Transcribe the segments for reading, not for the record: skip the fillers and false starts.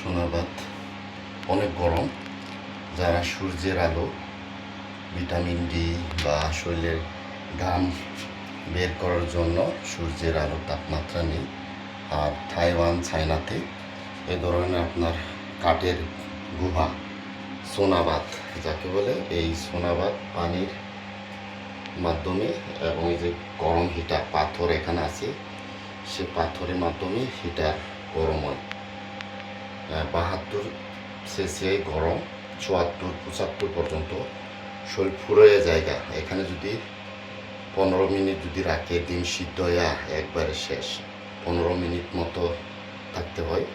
সোনাবাত অনেক গরম। যারা সূর্যের আলো, ভিটামিন ডি বা শরীরের ঘাম বের করার জন্য সূর্যের আলোর তাপমাত্রা নেই, আর তাইওয়ান চায়নাতে এ ধরনের আপনার কাঠের গুহা সোনাবাত যাকে বলে, এই সোনাবাত পানির মাধ্যমে এবং এই যে গরম হিটার পাথর এখানে আছে, সে পাথরের মাধ্যমে হিটার গরম হয় 72 সেলসিয়াস গরম, 74-75 পর্যন্ত শরীর ফুরোয় জায়গা। এখানে যদি 15 মিনিট যদি রাখে, ডিম সিদ্ধ হয়ে একবারে শেষ। 15 মিনিট মতো থাকতে হয়।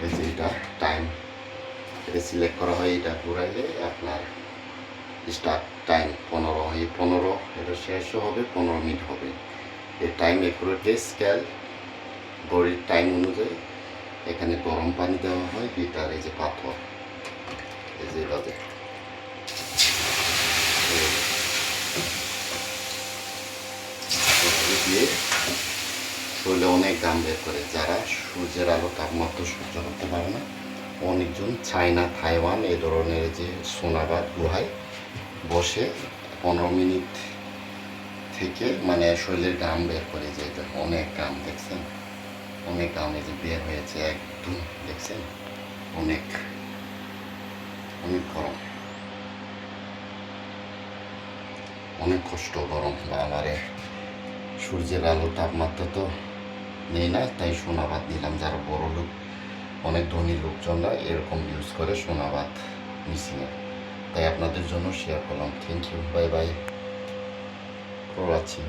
এই যে এটা টাইম, এটা সিলেক্ট করা হয়, এটা ঘুরাইলে আপনার স্টার্ট টাইম 15, এই 15 এটা শেষও হবে, 15 মিনিট হবে। এই টাইম একুরেটলি স্কেল ঘড়ির টাইম অনুযায়ী এখানে গরম পানি দেওয়া হয়, হিটার এই যে পাথর এই যে এভাবে দিয়ে শরীরে অনেক ঘাম বের করে। যারা সূর্যের আলো তাপমাত্রা সহ্য করতে পারে না, অনেকজন চায়না, তাইওয়ান এই ধরনের যে সোনাবাত গুহায় বসে 15 মিনিট থেকে মানে শরীরের ঘাম বের করে। যে এটা অনেক ঘাম, দেখছেন অনেক ঘাম এই যে বের হয়েছে একদম, দেখছেন অনেক অনেক গরম, অনেক কষ্ট গরম। বাবারে, সূর্যের আলো তাপমাত্রা তো নেই না, তাই সোনাবাত নিলাম। যারা বড় লোক, অনেক ধনী লোকজনরা এরকম ইউজ করে সোনাবাত মেশিনে, তাই আপনাদের জন্য শেয়ার করলাম। Thank you, bye bye for watching.